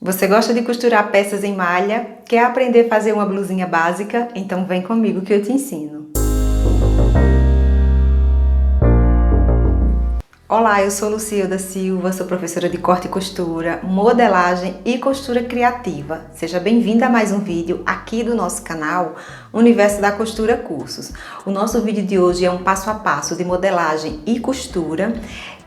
Você gosta de costurar peças em malha? Quer aprender a fazer uma blusinha básica? Então vem comigo que eu te ensino. Olá, eu sou Lucilda Silva, sou professora de corte e costura, modelagem e costura criativa. Seja bem-vinda a mais um vídeo aqui do nosso canal Universo da Costura Cursos. O nosso vídeo de hoje é um passo a passo de modelagem e costura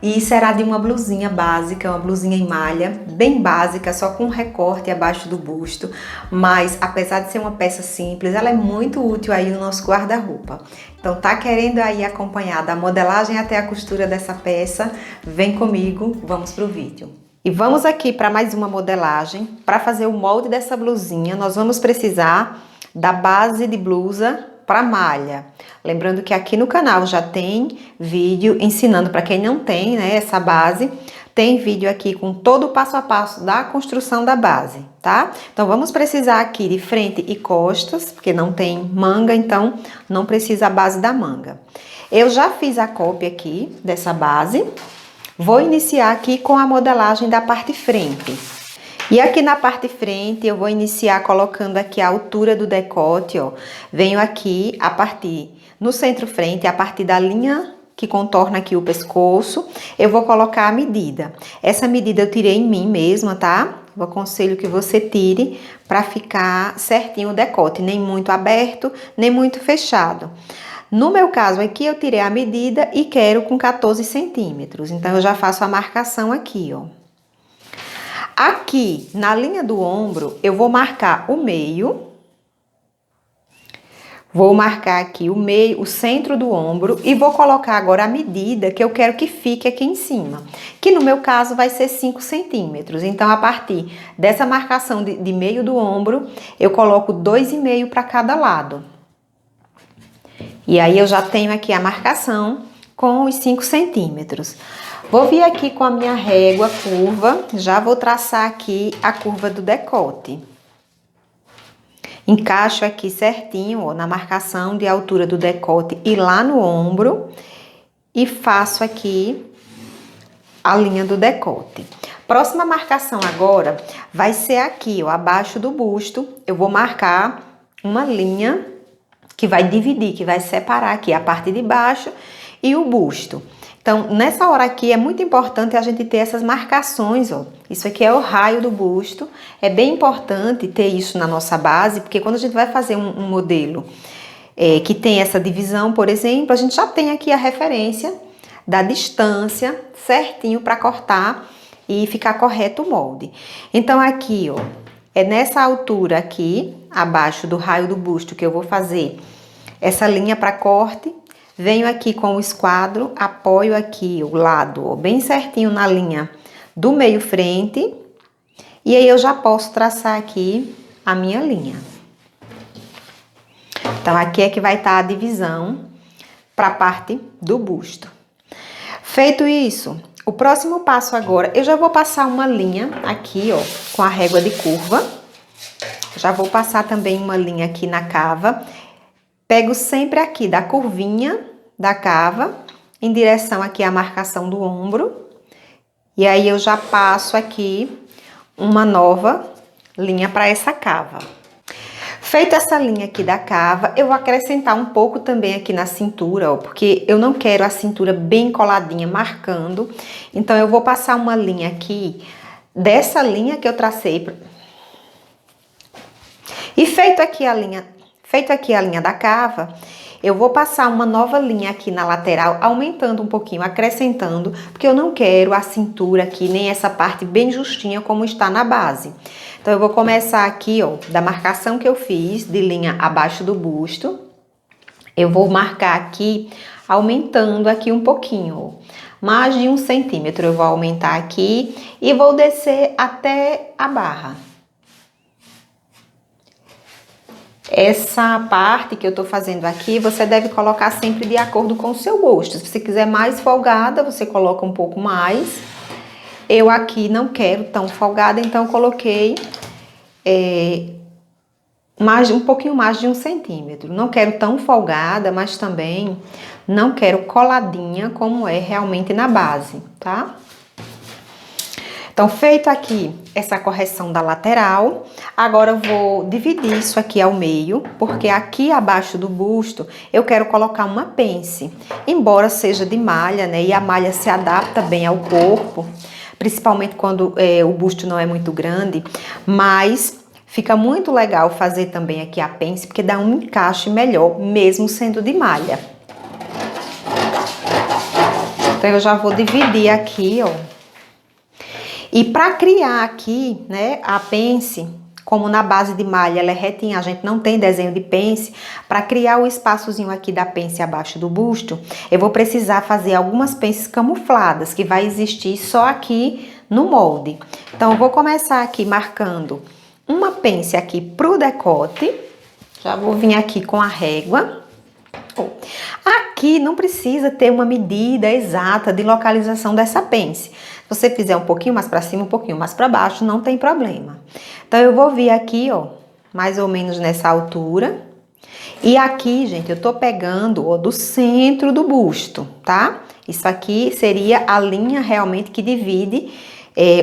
e será de uma blusinha básica, uma blusinha em malha, bem básica, só com um recorte abaixo do busto, mas apesar de ser uma peça simples, ela é muito útil aí no nosso guarda-roupa. Então tá querendo aí acompanhar da modelagem até a costura dessa peça? Vem comigo, vamos pro vídeo. E vamos aqui para mais uma modelagem. Para fazer o molde dessa blusinha, nós vamos precisar da base de blusa para malha. Lembrando que aqui no canal já tem vídeo ensinando, para quem não tem, né, essa base, tem vídeo aqui com todo o passo a passo da construção da base, tá? Então vamos precisar aqui de frente e costas, porque não tem manga, então não precisa a base da manga. Eu já fiz a cópia aqui dessa base, vou iniciar aqui com a modelagem da parte frente. E aqui na parte frente eu vou iniciar colocando aqui a altura do decote, ó. Venho aqui a partir, no centro frente, a partir da linha que contorna aqui o pescoço, eu vou colocar a medida. Essa medida eu tirei em mim mesma, tá? Eu aconselho que você tire para ficar certinho o decote, nem muito aberto, nem muito fechado. No meu caso aqui, eu tirei a medida e quero com 14 centímetros. Então, eu já faço a marcação aqui, ó. Aqui, na linha do ombro, eu vou marcar o meio. Vou marcar aqui o meio, o centro do ombro e vou colocar agora a medida que eu quero que fique aqui em cima. Que no meu caso vai ser 5 centímetros. Então, a partir dessa marcação de meio do ombro, eu coloco 2,5 para cada lado. E aí, eu já tenho aqui a marcação com os 5 centímetros. Vou vir aqui com a minha régua curva, já vou traçar aqui a curva do decote. Encaixo aqui certinho, ó, na marcação de altura do decote e lá no ombro. E faço aqui a linha do decote. Próxima marcação agora vai ser aqui, ó, abaixo do busto. Eu vou marcar uma linha que vai dividir, que vai separar aqui a parte de baixo e o busto. Então, nessa hora aqui é muito importante a gente ter essas marcações, ó. Isso aqui é o raio do busto. É bem importante ter isso na nossa base, porque quando a gente vai fazer um modelo que tem essa divisão, por exemplo, a gente já tem aqui a referência da distância certinho para cortar e ficar correto o molde. Então, aqui, ó, é nessa altura aqui, abaixo do raio do busto, que eu vou fazer essa linha para corte. Venho aqui com o esquadro, apoio aqui o lado, ó, bem certinho na linha do meio frente. E aí eu já posso traçar aqui a minha linha. Então, aqui é que vai estar a divisão para a parte do busto. Feito isso, o próximo passo agora, eu já vou passar uma linha aqui, ó, com a régua de curva. Já vou passar também uma linha aqui na cava. Pego sempre aqui da curvinha da cava, em direção aqui à marcação do ombro. E aí, eu já passo aqui uma nova linha para essa cava. Feita essa linha aqui da cava, eu vou acrescentar um pouco também aqui na cintura, ó, porque eu não quero a cintura bem coladinha, marcando. Então, eu vou passar uma linha aqui, dessa linha que eu tracei. E feito aqui a linha da cava, eu vou passar uma nova linha aqui na lateral, aumentando um pouquinho, acrescentando, porque eu não quero a cintura aqui, nem essa parte bem justinha como está na base. Então, eu vou começar aqui, ó, da marcação que eu fiz de linha abaixo do busto. Eu vou marcar aqui, aumentando aqui um pouquinho, ó, mais de 1 centímetro. Eu vou aumentar aqui e vou descer até a barra. Essa parte que eu tô fazendo aqui, você deve colocar sempre de acordo com o seu gosto. Se você quiser mais folgada, você coloca um pouco mais. Eu aqui não quero tão folgada, então eu coloquei um pouquinho mais de 1 centímetro. Não quero tão folgada, mas também não quero coladinha como é realmente na base, tá? Então, feito aqui essa correção da lateral, agora eu vou dividir isso aqui ao meio, porque aqui abaixo do busto eu quero colocar uma pence. Embora seja de malha, né, e a malha se adapta bem ao corpo, principalmente quando o busto não é muito grande, mas fica muito legal fazer também aqui a pence, porque dá um encaixe melhor, mesmo sendo de malha. Então, eu já vou dividir aqui, ó. E para criar aqui, né, a pence, como na base de malha ela é retinha, a gente não tem desenho de pence, para criar o espaçozinho aqui da pence abaixo do busto, eu vou precisar fazer algumas pences camufladas, que vai existir só aqui no molde. Então, eu vou começar aqui marcando uma pence aqui pro decote, já vou vir aqui com a régua. Aqui não precisa ter uma medida exata de localização dessa pence. Se você fizer um pouquinho mais para cima, um pouquinho mais para baixo, não tem problema. Então, eu vou vir aqui, ó, mais ou menos nessa altura. E aqui, gente, eu tô pegando, ó, do centro do busto, tá? Isso aqui seria a linha realmente que divide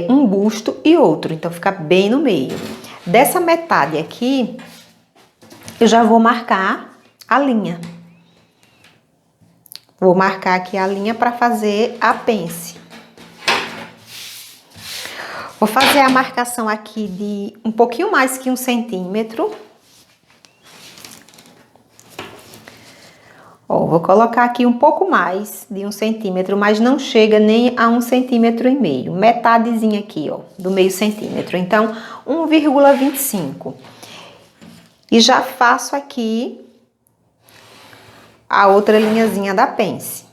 um busto e outro. Então, fica bem no meio. Dessa metade aqui, eu já vou marcar a linha. Vou marcar aqui a linha para fazer a pence. Vou fazer a marcação aqui de um pouquinho mais que 1 centímetro. Ó, vou colocar aqui um pouco mais de 1 centímetro, mas não chega nem a 1,5 centímetro. Metadezinha aqui, ó, do meio centímetro. Então, 1,25. E já faço aqui a outra linhazinha da pence.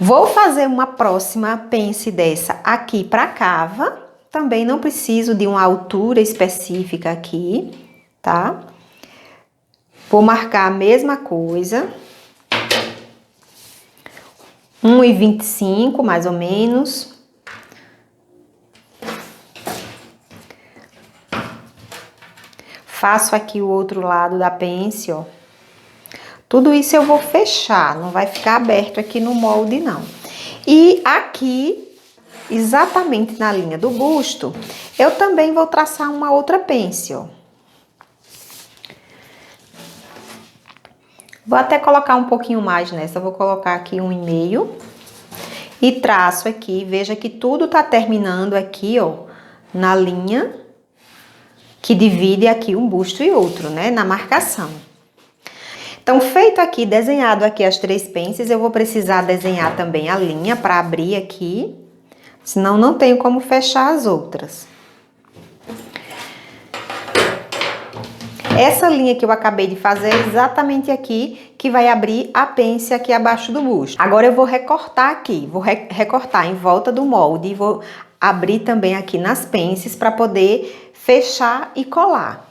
Vou fazer uma próxima pence dessa aqui pra cava. Também não preciso de uma altura específica aqui, tá? Vou marcar a mesma coisa. 1,25 mais ou menos. Faço aqui o outro lado da pence, ó. Tudo isso eu vou fechar, não vai ficar aberto aqui no molde, não. E aqui, exatamente na linha do busto, eu também vou traçar uma outra pence, ó. Vou até colocar um pouquinho mais nessa, vou colocar aqui 1,5. E traço aqui, veja que tudo tá terminando aqui, ó, na linha que divide aqui um busto e outro, né, na marcação. Então, feito aqui, desenhado aqui as 3 pences, eu vou precisar desenhar também a linha para abrir aqui, senão não tenho como fechar as outras. Essa linha que eu acabei de fazer é exatamente aqui que vai abrir a pence aqui abaixo do busto. Agora eu vou recortar aqui, vou recortar em volta do molde e vou abrir também aqui nas pences para poder fechar e colar.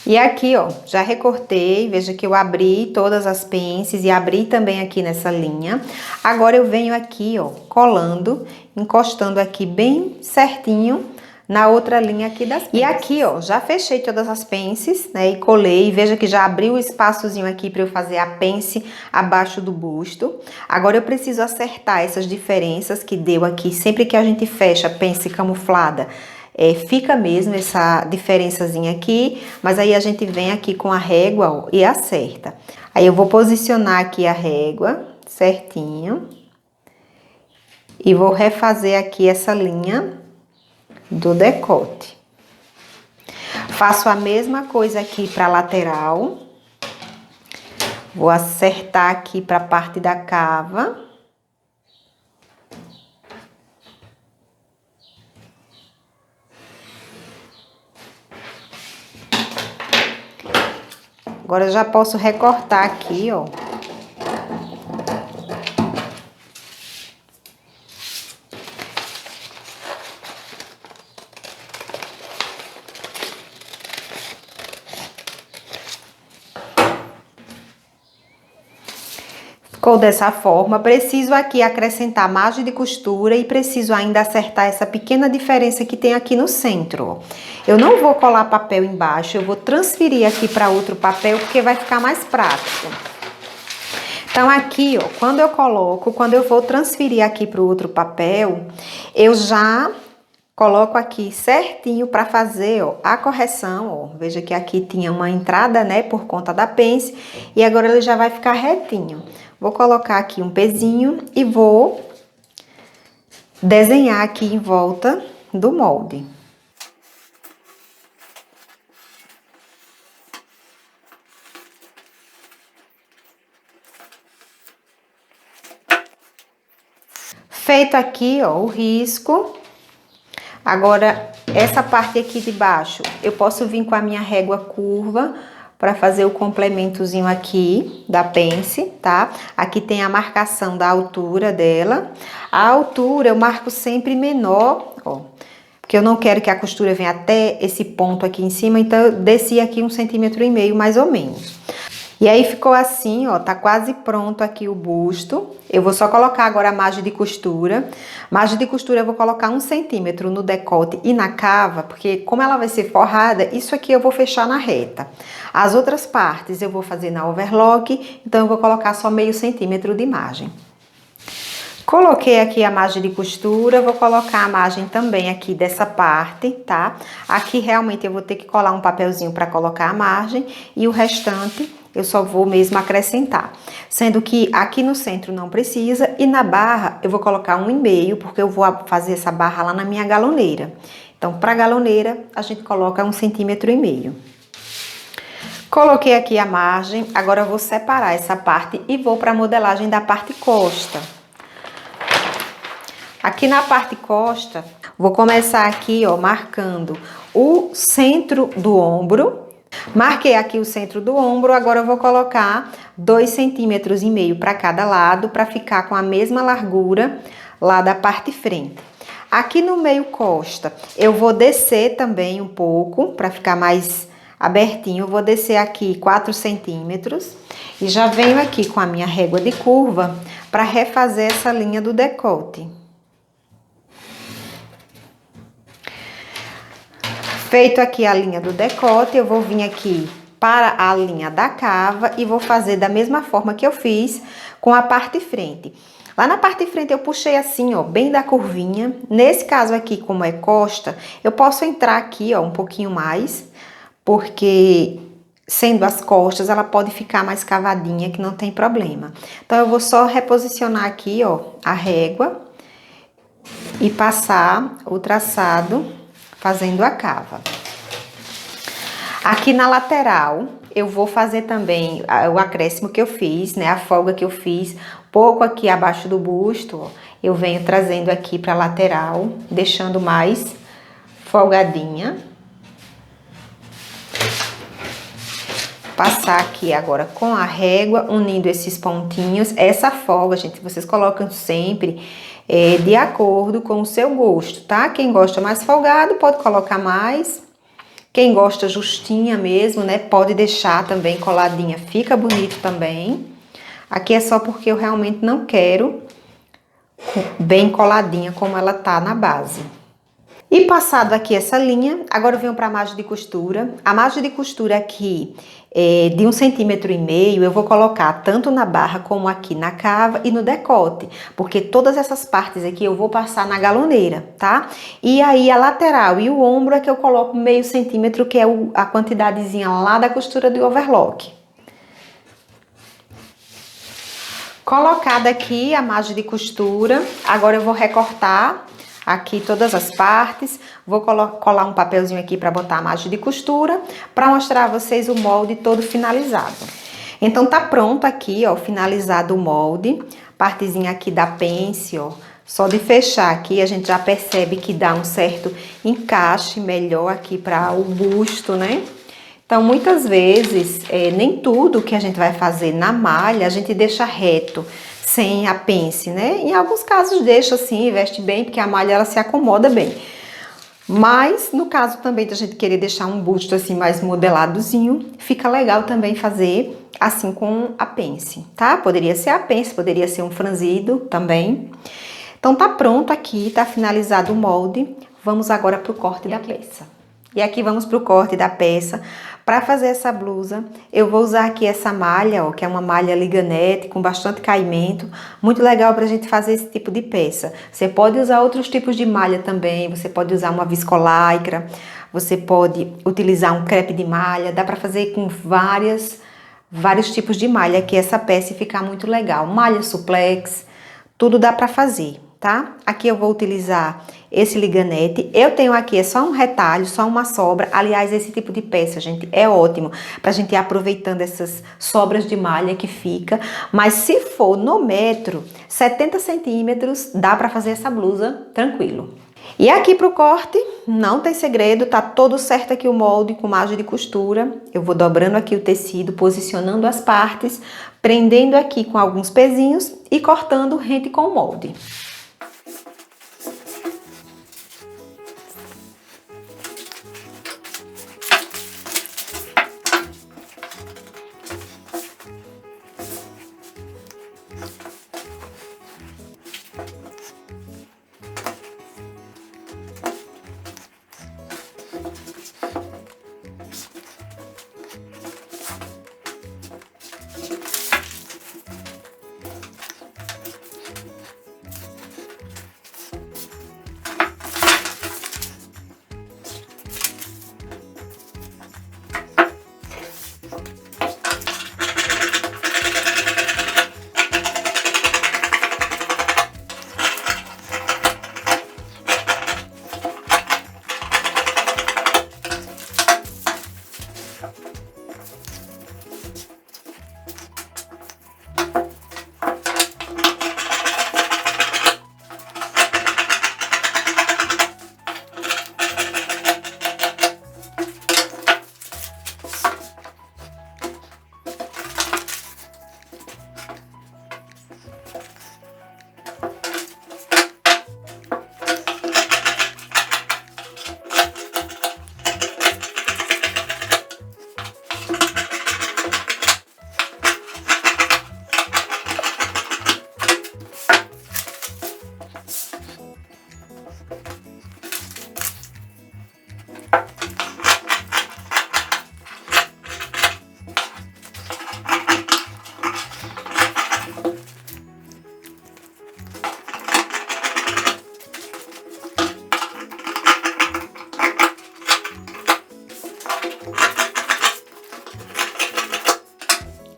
E aqui, ó, já recortei, veja que eu abri todas as pences e abri também aqui nessa linha. Agora eu venho aqui, ó, colando, encostando aqui bem certinho na outra linha aqui das pences. E aqui, ó, já fechei todas as pences, né, e colei. Veja que já abriu o espaçozinho aqui para eu fazer a pence abaixo do busto. Agora eu preciso acertar essas diferenças que deu aqui. Sempre que a gente fecha a pence camuflada, fica mesmo essa diferençazinha aqui, mas aí a gente vem aqui com a régua, ó, e acerta. Aí eu vou posicionar aqui a régua certinho e vou refazer aqui essa linha do decote. Faço a mesma coisa aqui para a lateral. Vou acertar aqui para a parte da cava. Agora eu já posso recortar aqui, ó. Ficou dessa forma. Preciso aqui acrescentar margem de costura e preciso ainda acertar essa pequena diferença que tem aqui no centro. Eu não vou colar papel embaixo, eu vou transferir aqui para outro papel porque vai ficar mais prático. Então aqui, ó, quando eu vou transferir aqui para o outro papel, eu já coloco aqui certinho para fazer, ó, a correção, ó. Veja que aqui tinha uma entrada, né, por conta da pence, e agora ele já vai ficar retinho. Vou colocar aqui um pezinho e vou desenhar aqui em volta do molde. Feito aqui, ó, o risco. Agora, essa parte aqui de baixo, eu posso vir com a minha régua curva para fazer o complementozinho aqui da pence, tá? Aqui tem a marcação da altura dela. A altura eu marco sempre menor, ó, porque eu não quero que a costura venha até esse ponto aqui em cima, então eu desci aqui 1,5 cm mais ou menos. E aí ficou assim, ó, tá quase pronto aqui o busto. Eu vou só colocar agora a margem de costura. Margem de costura eu vou colocar 1 cm no decote e na cava, porque como ela vai ser forrada, isso aqui eu vou fechar na reta. As outras partes eu vou fazer na overlock, então eu vou colocar só meio centímetro de margem. Coloquei aqui a margem de costura, vou colocar a margem também aqui dessa parte, tá? Aqui realmente eu vou ter que colar um papelzinho para colocar a margem e o restante eu só vou mesmo acrescentar. Sendo que aqui no centro não precisa e na barra eu vou colocar 1,5, porque eu vou fazer essa barra lá na minha galoneira. Então, para galoneira, a gente coloca 1,5 cm. Coloquei aqui a margem, agora eu vou separar essa parte e vou para a modelagem da parte costa. Aqui na parte costa, vou começar aqui, ó, marcando o centro do ombro. Marquei aqui o centro do ombro, agora eu vou colocar 2,5 cm para cada lado, para ficar com a mesma largura lá da parte frente. Aqui no meio costa, eu vou descer também um pouco, para ficar mais abertinho, eu vou descer aqui 4 centímetros. E já venho aqui com a minha régua de curva, para refazer essa linha do decote. Feito aqui a linha do decote, eu vou vir aqui para a linha da cava e vou fazer da mesma forma que eu fiz com a parte frente. Lá na parte frente eu puxei assim, ó, bem da curvinha. Nesse caso aqui, como é costa, eu posso entrar aqui, ó, um pouquinho mais, porque sendo as costas, ela pode ficar mais cavadinha, que não tem problema. Então, eu vou só reposicionar aqui, ó, a régua e passar o traçado fazendo a cava. Aqui na lateral, eu vou fazer também o acréscimo que eu fiz, né? A folga que eu fiz, pouco aqui abaixo do busto, ó, eu venho trazendo aqui para a lateral, deixando mais folgadinha. Passar aqui agora com a régua, unindo esses pontinhos. Essa folga, gente, vocês colocam sempre de acordo com o seu gosto, tá? Quem gosta mais folgado pode colocar mais. Quem gosta justinha mesmo, né? Pode deixar também coladinha, fica bonito também. Aqui é só porque eu realmente não quero bem coladinha como ela tá na base. E passado aqui essa linha, agora eu venho para a margem de costura. A margem de costura aqui de 1,5 cm, eu vou colocar tanto na barra como aqui na cava e no decote, porque todas essas partes aqui eu vou passar na galoneira, tá? E aí a lateral e o ombro é que eu coloco meio centímetro, que é a quantidadezinha lá da costura do overlock. Colocada aqui a margem de costura, agora eu vou recortar aqui todas as partes, vou colar um papelzinho aqui para botar a margem de costura, para mostrar a vocês o molde todo finalizado. Então tá pronto aqui, ó, finalizado o molde, partezinha aqui da pence, ó, só de fechar aqui a gente já percebe que dá um certo encaixe melhor aqui para o busto, né? Então, muitas vezes, nem tudo que a gente vai fazer na malha, a gente deixa reto, sem a pence, né? Em alguns casos deixa assim, veste bem, porque a malha ela se acomoda bem. Mas, no caso também de a gente querer deixar um busto assim mais modeladozinho, fica legal também fazer assim com a pence, tá? Poderia ser a pence, poderia ser um franzido também. Então tá pronto aqui, tá finalizado o molde. Vamos agora pro corte da peça. E aqui vamos pro corte da peça. Para fazer essa blusa, eu vou usar aqui essa malha, ó, que é uma malha liganete com bastante caimento. Muito legal pra gente fazer esse tipo de peça. Você pode usar outros tipos de malha também, você pode usar uma viscolaicra, você pode utilizar um crepe de malha, dá pra fazer com vários tipos de malha que essa peça ficar muito legal. Malha suplex, tudo dá pra fazer, tá? Aqui eu vou utilizar esse liganete. Eu tenho aqui, é só um retalho, só uma sobra. Aliás, esse tipo de peça, gente, é ótimo pra gente ir aproveitando essas sobras de malha que fica. Mas se for no metro, 70 centímetros, dá pra fazer essa blusa tranquilo. E aqui pro corte, não tem segredo, tá todo certo aqui o molde com margem de costura. Eu vou dobrando aqui o tecido, posicionando as partes, prendendo aqui com alguns pezinhos e cortando rente com o molde.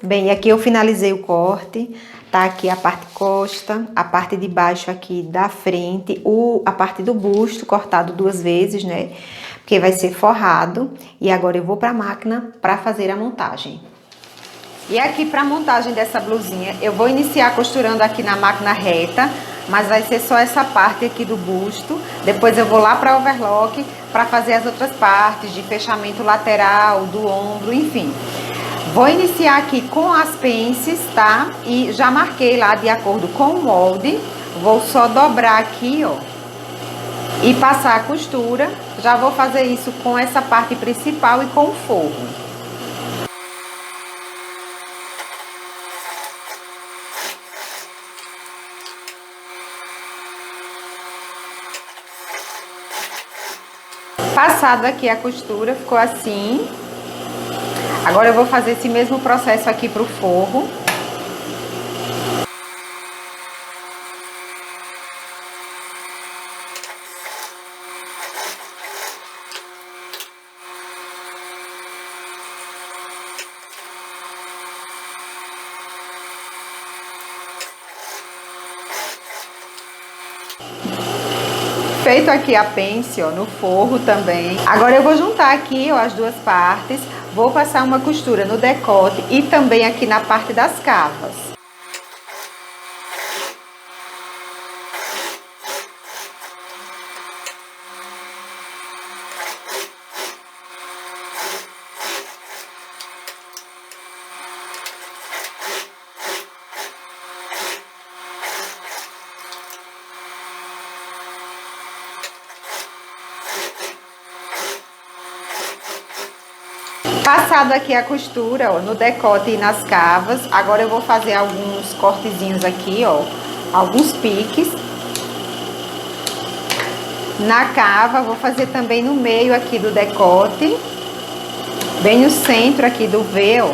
Bem, aqui eu finalizei o corte, tá aqui a parte costa, a parte de baixo aqui da frente, a parte do busto cortado 2 vezes, né? Porque vai ser forrado. E agora eu vou pra máquina pra fazer a montagem. E aqui pra montagem dessa blusinha, eu vou iniciar costurando aqui na máquina reta, mas vai ser só essa parte aqui do busto. Depois eu vou lá pra overlock pra fazer as outras partes de fechamento lateral, do ombro, enfim. Vou iniciar aqui com as pences, tá? E já marquei lá de acordo com o molde. Vou só dobrar aqui, ó, e passar a costura. Já vou fazer isso com essa parte principal e com o forro. Passado aqui a costura, ficou assim. Agora eu vou fazer esse mesmo processo aqui pro forro. Feito aqui a pence, ó, no forro também. Agora eu vou juntar aqui, ó, as duas partes. Vou passar uma costura no decote e também aqui na parte das cavas. Passado aqui a costura, ó, no decote e nas cavas, agora eu vou fazer alguns cortezinhos aqui, ó, alguns piques. Na cava, vou fazer também no meio aqui do decote, bem no centro aqui do V, ó.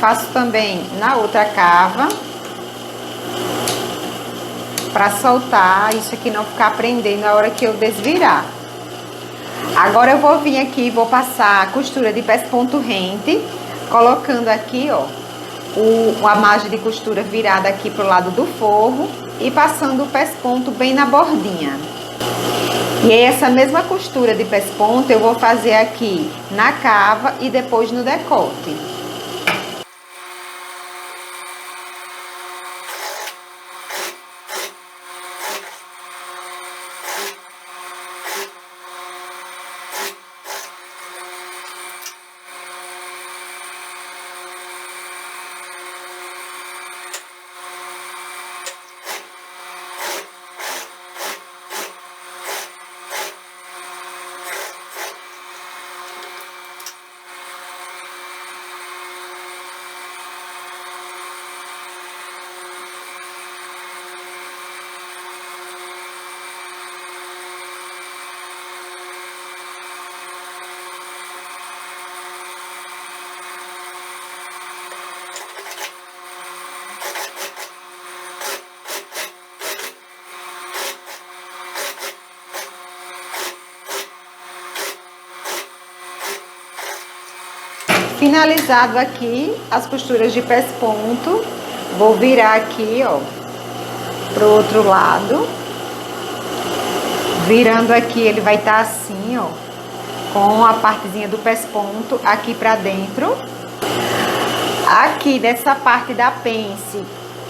Faço também na outra cava, para soltar isso aqui não ficar prendendo na hora que eu desvirar. Agora eu vou vir aqui e vou passar a costura de pesponto rente, colocando aqui, ó, a margem de costura virada aqui pro lado do forro e passando o pesponto bem na bordinha. E aí, essa mesma costura de pesponto eu vou fazer aqui na cava e depois no decote. Finalizado aqui as costuras de pesponto, vou virar aqui, ó, pro outro lado. Virando aqui, ele vai estar assim, ó, com a partezinha do pesponto aqui pra dentro. Aqui dessa parte da pence,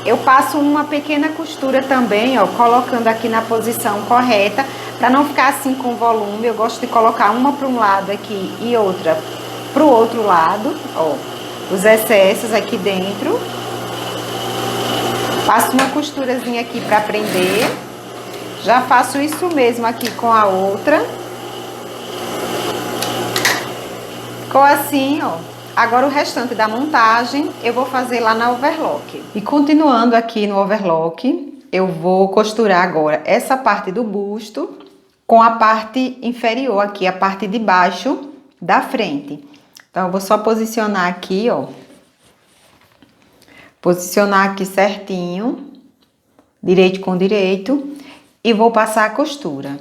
eu passo uma pequena costura também, ó, colocando aqui na posição correta, para não ficar assim com volume. Eu gosto de colocar uma para um lado aqui e outra pro outro lado, ó, os excessos aqui dentro. Passo uma costurazinha aqui para prender. Já faço isso mesmo aqui com a outra. Ficou assim, ó. Agora o restante da montagem eu vou fazer lá na overlock. E continuando aqui no overlock, eu vou costurar agora essa parte do busto com a parte inferior aqui, a parte de baixo da frente. Então, eu vou só posicionar aqui, ó. Posicionar aqui certinho, direito com direito, e vou passar a costura.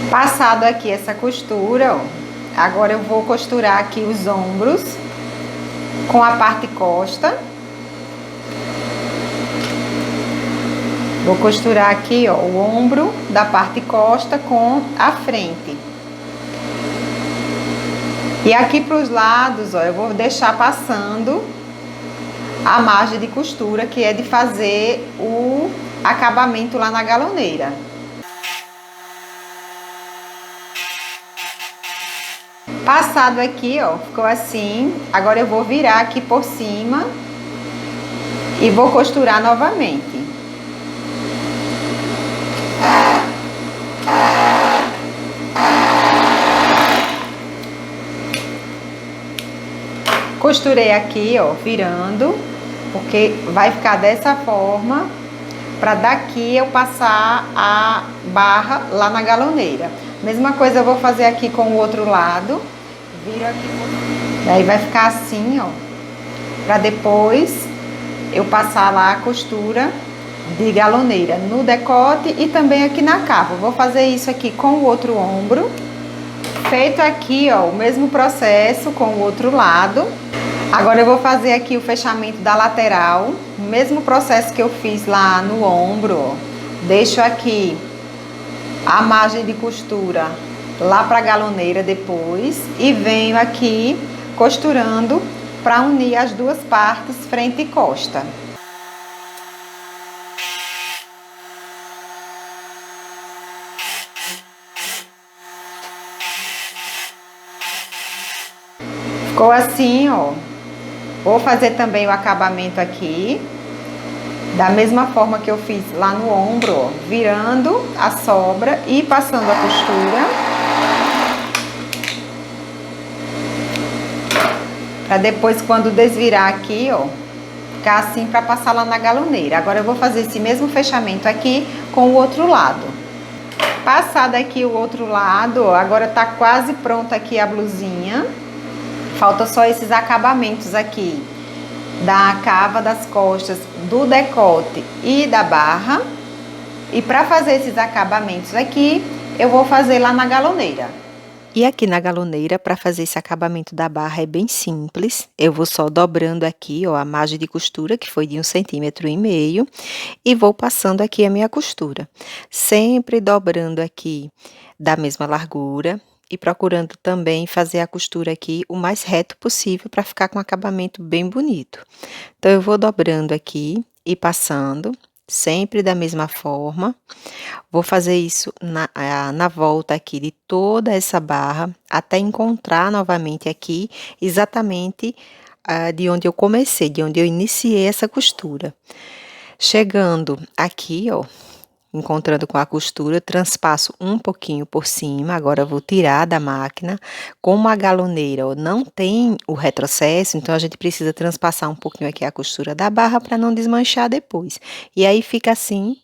Passado aqui essa costura, ó, agora eu vou costurar aqui os ombros com a parte costa. Vou costurar aqui, ó, o ombro da parte costa com a frente. E aqui para os lados, ó, eu vou deixar passando a margem de costura, que é de fazer o acabamento lá na galoneira. Passado aqui, ó, ficou assim. Agora eu vou virar aqui por cima e vou costurar novamente. Costurei aqui, ó, virando, porque vai ficar dessa forma, para daqui eu passar a barra lá na galoneira. Mesma coisa eu vou fazer aqui com o outro lado. Viro aqui. Daí vai ficar assim, ó. Pra depois eu passar lá a costura de galoneira no decote e também aqui na cava. Vou fazer isso aqui com o outro ombro. Feito aqui, ó, o mesmo processo com o outro lado. Agora eu vou fazer aqui o fechamento da lateral. O mesmo processo que eu fiz lá no ombro, ó. Deixo aqui a margem de costura lá para a galoneira depois e venho aqui costurando para unir as duas partes, frente e costa. Ficou assim, ó. Vou fazer também o acabamento aqui, da mesma forma que eu fiz lá no ombro, ó, virando a sobra e passando a costura. Pra depois, quando desvirar aqui, ó, ficar assim pra passar lá na galoneira. Agora eu vou fazer esse mesmo fechamento aqui com o outro lado. Passado aqui o outro lado, ó, agora tá quase pronta aqui a blusinha. Falta só esses acabamentos aqui da cava das costas, do decote e da barra. E para fazer esses acabamentos aqui, eu vou fazer lá na galoneira. E aqui na galoneira, para fazer esse acabamento da barra é bem simples. Eu vou só dobrando aqui, ó, a margem de costura, que foi de 1,5 centímetro, e vou passando aqui a minha costura. Sempre dobrando aqui da mesma largura e procurando também fazer a costura aqui o mais reto possível para ficar com um acabamento bem bonito. Então, eu vou dobrando aqui e passando, sempre da mesma forma. Vou fazer isso na volta aqui de toda essa barra, até encontrar novamente aqui, exatamente de onde eu comecei, de onde eu iniciei essa costura. Chegando aqui, ó, encontrando com a costura, eu transpasso um pouquinho por cima. Agora eu vou tirar da máquina. Como a galoneira, ó, não tem o retrocesso, então a gente precisa transpassar um pouquinho aqui a costura da barra para não desmanchar depois. E aí fica assim,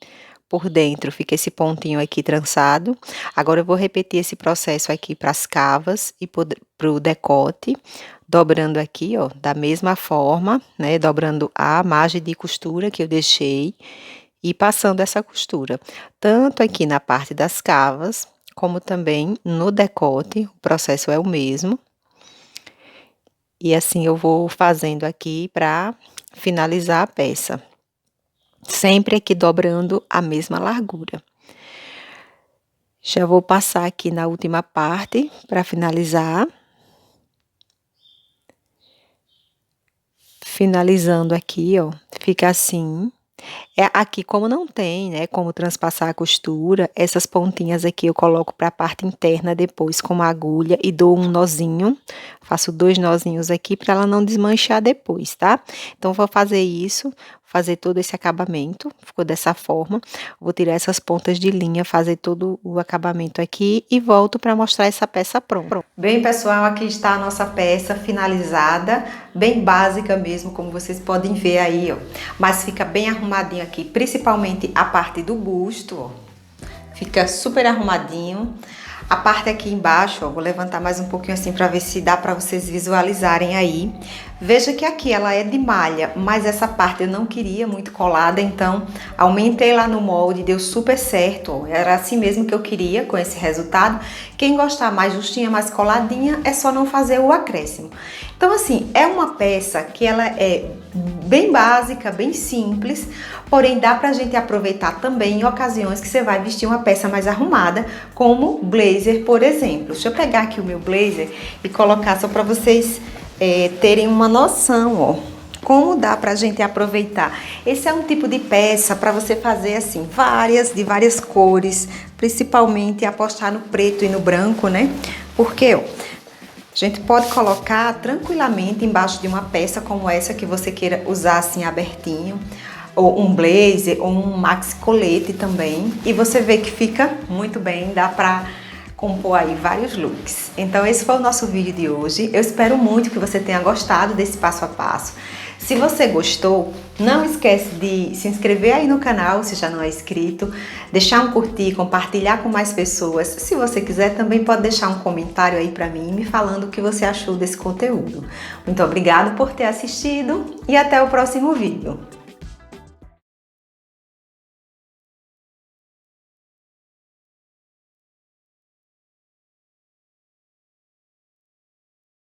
por dentro, fica esse pontinho aqui trançado. Agora eu vou repetir esse processo aqui para as cavas e para o decote, dobrando aqui, ó, da mesma forma, né, dobrando a margem de costura que eu deixei e passando essa costura, tanto aqui na parte das cavas, como também no decote, o processo é o mesmo. E assim eu vou fazendo aqui para finalizar a peça. Sempre aqui dobrando a mesma largura. Já vou passar aqui na última parte para finalizar. Finalizando aqui, ó, fica assim. Aqui, como não tem, né, como transpassar a costura, essas pontinhas aqui eu coloco para a parte interna depois com uma agulha e dou um nozinho. Faço 2 nozinhos aqui para ela não desmanchar depois, tá? Então, vou fazer isso, fazer todo esse acabamento, ficou dessa forma. Vou tirar essas pontas de linha, fazer todo o acabamento aqui e volto para mostrar essa peça pronta. Bem, pessoal, aqui está a nossa peça finalizada, bem básica mesmo, como vocês podem ver aí, ó. Mas fica bem arrumadinho aqui, principalmente a parte do busto, ó. Fica super arrumadinho. A parte aqui embaixo, ó, vou levantar mais um pouquinho assim para ver se dá para vocês visualizarem aí. Veja que aqui ela é de malha, mas essa parte eu não queria muito colada, então aumentei lá no molde, deu super certo, ó. Era assim mesmo que eu queria, com esse resultado. Quem gostar mais justinha, mais coladinha, é só não fazer o acréscimo. Então assim, é uma peça que ela é bem básica, bem simples, porém dá pra gente aproveitar também em ocasiões que você vai vestir uma peça mais arrumada, como blazer, por exemplo. Deixa eu pegar aqui o meu blazer e colocar só pra vocês terem uma noção, ó, como dá pra gente aproveitar. Esse é um tipo de peça para você fazer assim, de várias cores, principalmente apostar no preto e no branco, né? Porque, ó, a gente pode colocar tranquilamente embaixo de uma peça como essa que você queira usar assim abertinho, ou um blazer, ou um maxi colete também. E você vê que fica muito bem, dá pra compor aí vários looks. Então esse foi o nosso vídeo de hoje. Eu espero muito que você tenha gostado desse passo a passo. Se você gostou, não esquece de se inscrever aí no canal, se já não é inscrito, deixar um curtir, compartilhar com mais pessoas. Se você quiser, também pode deixar um comentário aí pra mim, me falando o que você achou desse conteúdo. Muito obrigada por ter assistido e até o próximo vídeo.